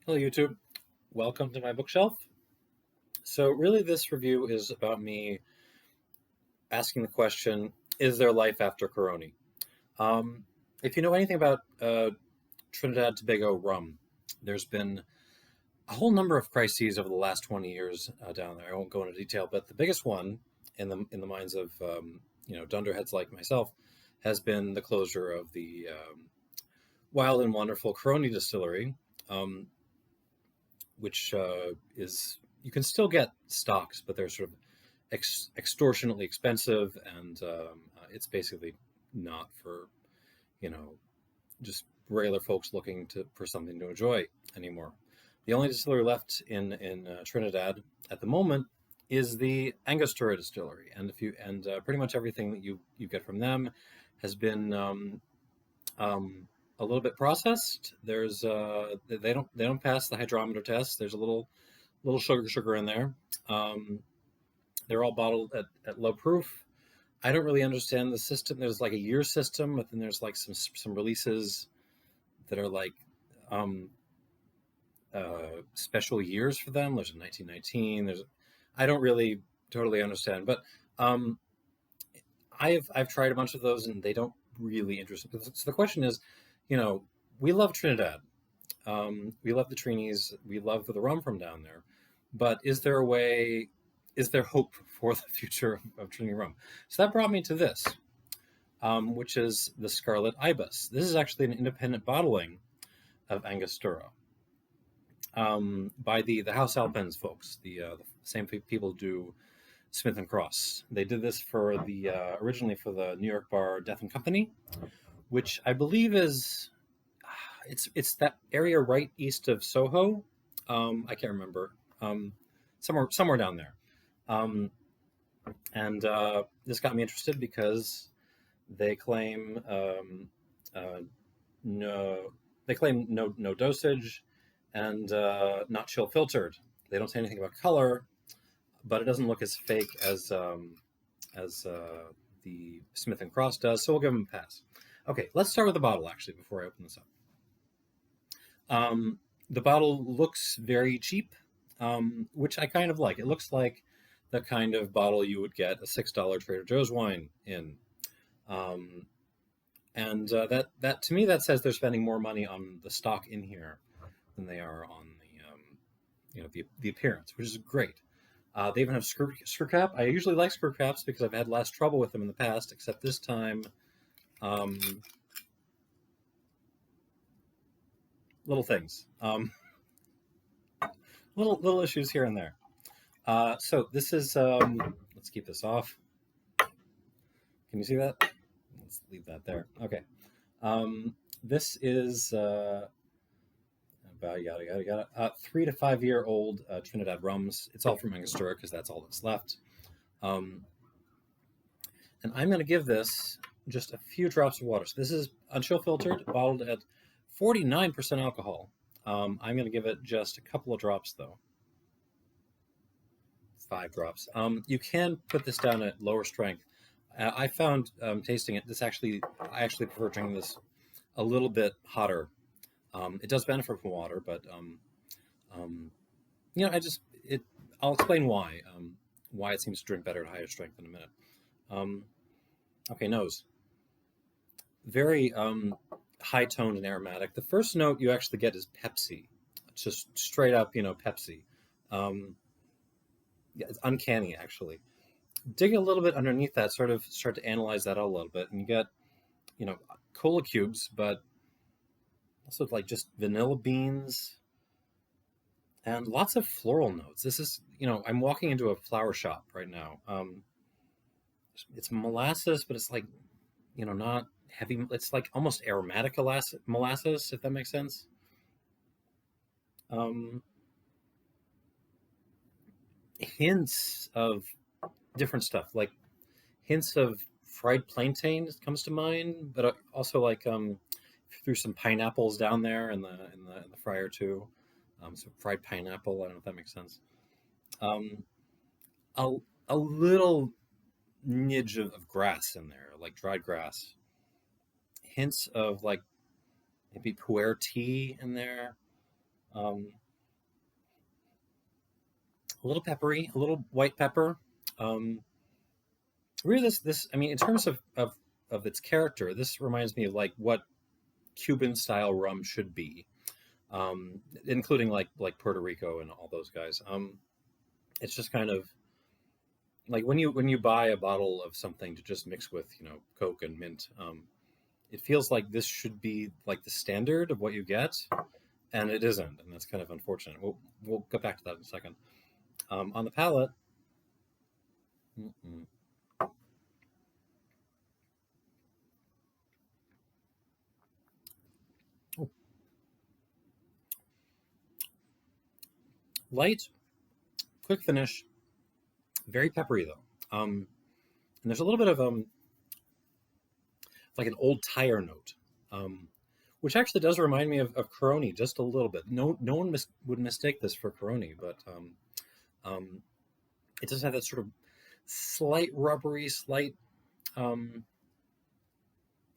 Hello, YouTube. Welcome to my bookshelf. So, really, this review is about me asking the question, is there life after Caroni? Um, if you know anything about Trinidad and Tobago rum, there's been a whole number of crises over the last 20 years down there. I won't go into detail, but the biggest one in the minds of dunderheads like myself has been the closure of the wild and wonderful Caroni distillery, um, which is you can still get stocks, but they're sort of extortionately expensive, and it's basically not for you know just regular folks looking for something to enjoy anymore. The only distillery left in Trinidad at the moment is the Angostura distillery, and if you and pretty much everything that you get from them has been um, a little bit processed. There's they don't pass the hydrometer test. There's a little sugar in there. Um, they're all bottled at low proof. I don't really understand the system. There's like a year system, but then there's like some releases that are like um, special years for them. There's a 1919. I don't really totally understand, but um, I've tried a bunch of those and they don't really interest me. So the question is, we love Trinidad. We love the Trinis. We love the rum from down there. But is there a way? Is there hope for the future of Trini rum? So that brought me to this, which is the Scarlet Ibis. This is actually an independent bottling of Angostura by the Haus Alpenz folks, the same people who do Smith and Cross. They did this for the originally for the New York bar Death and Company, which I believe is it's that area right east of Soho. I can't remember. Somewhere down there. Um, and this got me interested because they claim no no dosage and not chill filtered. They don't say anything about color, but it doesn't look as fake as the Smith and Cross does. So we'll give them a pass. Okay, let's start with the bottle actually before I open this up. The bottle looks very cheap, which I kind of like. It looks like the kind of bottle you would get a $6 Trader Joe's wine in. And that to me that says they're spending more money on the stock in here than they are on the appearance, which is great. They even have screw cap. I usually like screw caps because I've had less trouble with them in the past, except this time. Little things, little issues here and there. So this is let's keep this off. Can you see that? Let's leave that there. Okay. This is about yada 3 to 5 year old Trinidad rums. It's all from Angostura because that's all that's left. And I'm going to give this just a few drops of water. So this is unchillfiltered, bottled at 49% alcohol. I'm going to give it just a couple of drops though. 5 drops. You can put this down at lower strength. I found tasting it. I actually prefer drinking this a little bit hotter. It does benefit from water, but I'll explain why it seems to drink better at higher strength in a minute. Okay, nose. Very high toned and aromatic. The first note you actually get is Pepsi. It's just straight up, Pepsi. Yeah, it's uncanny actually. Dig a little bit underneath that, sort of start to analyze that out a little bit, and you get, cola cubes, but also like just vanilla beans and lots of floral notes. This is, I'm walking into a flower shop right now. It's molasses, but it's like, not heavy. It's like almost aromatic molasses, if that makes sense. Hints of different stuff, like hints of fried plantain comes to mind, but also like threw some pineapples down there in the fryer too. So fried pineapple. I don't know if that makes sense. Um, a, a little nidge of grass in there, like dried grass. Hints of like maybe pu'er tea in there. Um, a little peppery, a little white pepper. Um, really, this I mean, in terms of its character, this reminds me of like what Cuban style rum should be, including like Puerto Rico and all those guys. It's just kind of like when you buy a bottle of something to just mix with Coke and mint. It feels like this should be like the standard of what you get, and it isn't, and that's kind of unfortunate. We'll get back to that in a second. On the palate, mm-mm. Oh, light, quick finish, very peppery though. And there's a little bit of like an old tire note, um, which actually does remind me of Caroni just a little bit. No one would mistake this for Caroni, but um, it does have that sort of slight rubbery, slight um,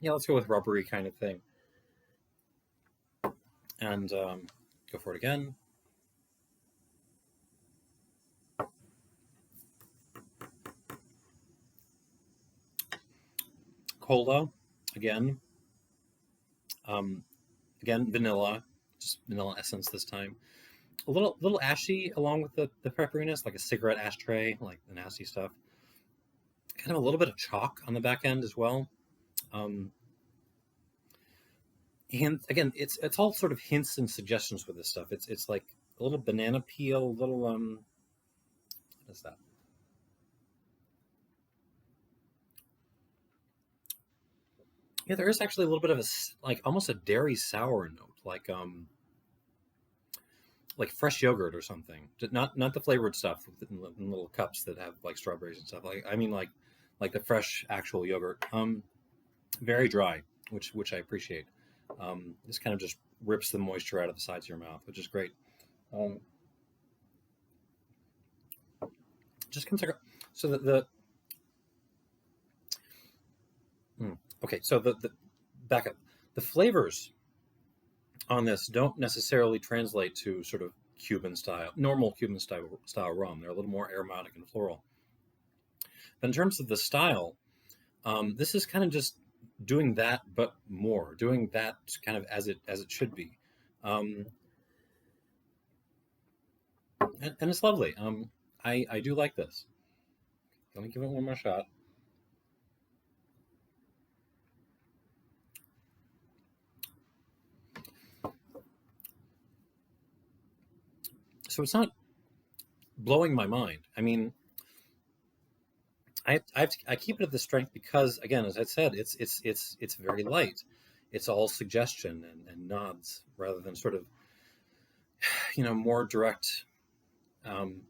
yeah, let's go with rubbery kind of thing, and go for it again. Cola, again, um, again vanilla, just vanilla essence this time. A little ashy along with the pepperiness, like a cigarette ashtray, like the nasty stuff. Kind of a little bit of chalk on the back end as well. Um, and again, it's all sort of hints and suggestions with this stuff. It's like a little banana peel, a little what is that? Yeah, there is actually a little bit of like almost a dairy sour note, like fresh yogurt or something. Not the flavored stuff in little cups that have like strawberries and stuff. Like I mean like the fresh actual yogurt. Very dry, which I appreciate. This kind of just rips the moisture out of the sides of your mouth, which is great. Um, just comes like so the okay. So the back up. The flavors on this don't necessarily translate to sort of normal Cuban style rum. They're a little more aromatic and floral. But in terms of the style, this is kind of just doing that, but more, doing that kind of as it should be, um, and it's lovely. I do like this. Let me give it one more shot. So it's not blowing my mind. I mean, I keep it at the strength because, again, as I said, it's very light. It's all suggestion and nods rather than sort of more um,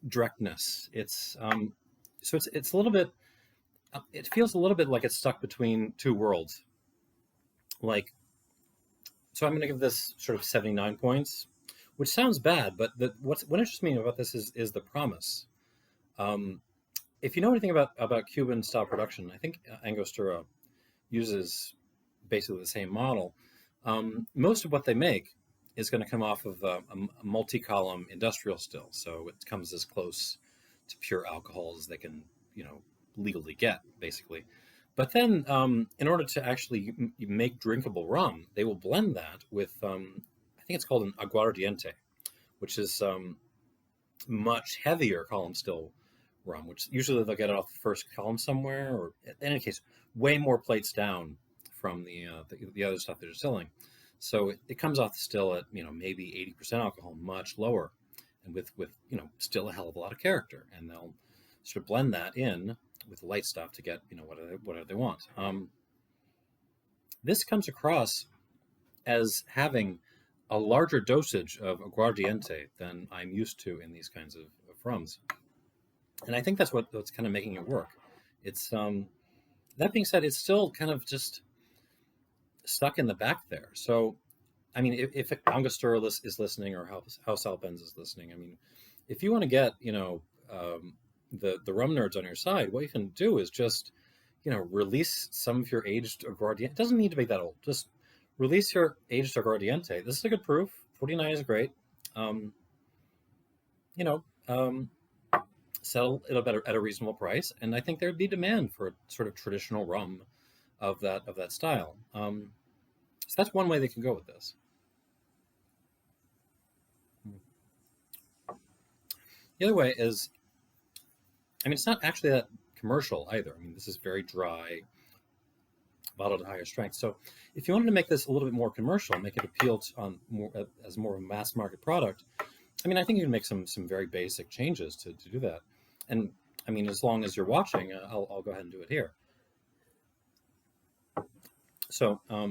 directness. It's a little bit. It feels a little bit like it's stuck between two worlds. Like, so I'm going to give this sort of 79 points, which sounds bad, but what interests me about this is the promise. Um, if you know anything about Cuban style production, I think Angostura uses basically the same model. Most of what they make is going to come off of a multi-column industrial still, so it comes as close to pure alcohol as they can, legally get, basically. But then, in order to actually make drinkable rum, they will blend that with, I think it's called an aguardiente, which is much heavier column still rum, which usually they'll get it off the first column somewhere, or in any case, way more plates down from the other stuff they're distilling. So it comes off the still at maybe 80% alcohol, much lower, and with still a hell of a lot of character, and they'll sort of blend that in with light stuff to get whatever they want. This comes across as having a larger dosage of aguardiente than I'm used to in these kinds of rums, and I think that's what's kind of making it work. It's that being said, it's still kind of just stuck in the back there. So, I mean, if Angostura is listening or Haus Alpenz is listening, I mean, if you want to get the rum nerds on your side, what you can do is just release some of your aged aguardiente. It doesn't need to be that old. Just release your aged aguardiente. This is a good proof. $49 is great. You know, sell it at a reasonable price, and I think there'd be demand for a sort of traditional rum of that style. So that's one way they can go with this. The other way is, I mean, it's not actually that commercial either. I mean, this is very dry, bottled at higher strength. So if you wanted to make this a little bit more commercial, make it appeal on more as more of a mass market product, I mean, I think you can make some very basic changes to do that. And I mean, as long as you're watching, I'll go ahead and do it here. So, I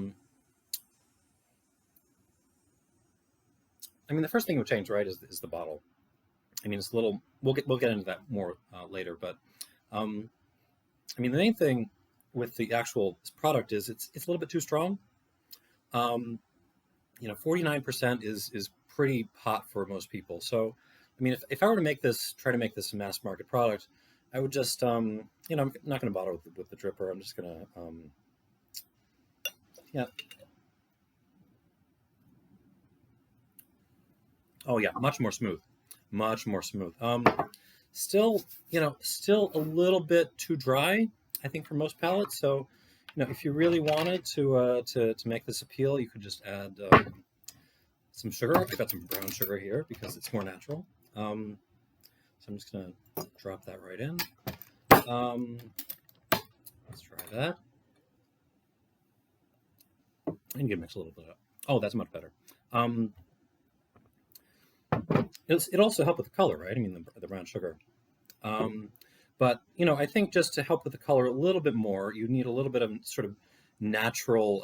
mean, the first thing we'll change, right, is the bottle. I mean, it's a little. We'll get into that more later, but I mean, the main thing with the actual product is it's a little bit too strong. 49% is pretty hot for most people. So, I mean, if I were to try to make this a mass market product, I would just, I'm not going to bother with the dripper. I'm just going to, yeah. Oh yeah, much more smooth. Still, still a little bit too dry, I think, for most palates. So, if you really wanted to make this appeal, you could just add some sugar. I've got some brown sugar here because it's more natural. So I'm just gonna drop that right in. Let's try that. And you can mix a little bit up. Oh, that's much better. It also helped with the color, right? I mean, the brown sugar. But, I think just to help with the color a little bit more, you need a little bit of sort of natural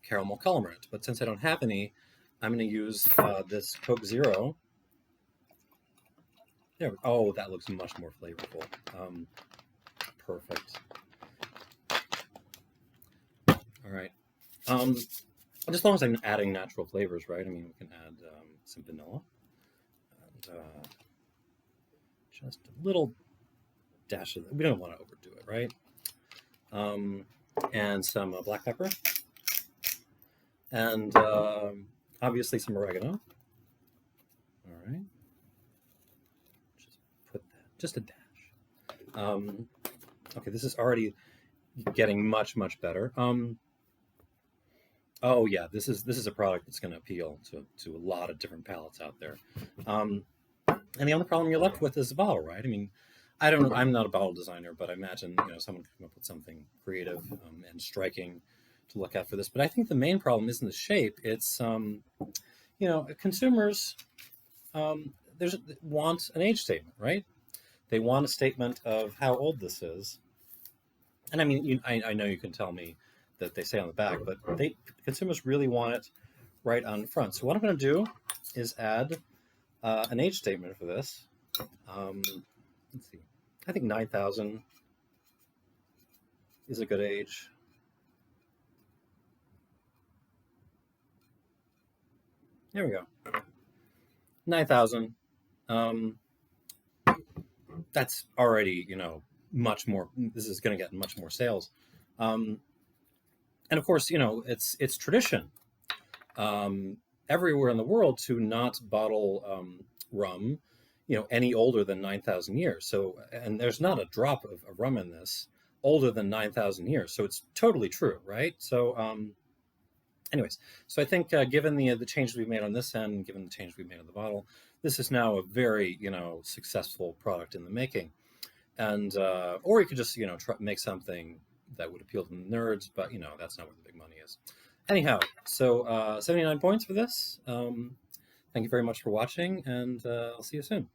caramel colorant. But since I don't have any, I'm going to use this Coke Zero. There. Oh, that looks much more flavorful. Perfect. All right. As long as I'm adding natural flavors, right? I mean, we can add some vanilla. Just a little dash of, we don't want to overdo it, right? And some black pepper, and obviously some oregano. All right, just put that, just a dash. Okay, this is already getting much better. Oh yeah, this is a product that's going to appeal to a lot of different palates out there. And the only problem you're left with is the bottle, right? I mean, I don't know. I'm not a bottle designer, but I imagine someone could come up with something creative and striking to look at for this. But I think the main problem isn't the shape. It's consumers want an age statement, right? They want a statement of how old this is. And I mean, I know you can tell me that they say on the back, but consumers really want it right on the front. So what I'm going to do is add an age statement for this. Let's see. I think 9,000 is a good age. There we go. 9,000. That's already, much more. This is going to get much more sales. And of course, it's tradition everywhere in the world to not bottle rum, any older than 9,000 years. So, and there's not a drop of rum in this older than 9,000 years. So it's totally true, right? So, anyways, so I think given the changes we've made on this end, given the change we've made on the bottle, this is now a very, successful product in the making. And, or you could just, make something that would appeal to the nerds, but, that's not where the big money is. Anyhow, so 79 points for this. Thank you very much for watching, and I'll see you soon.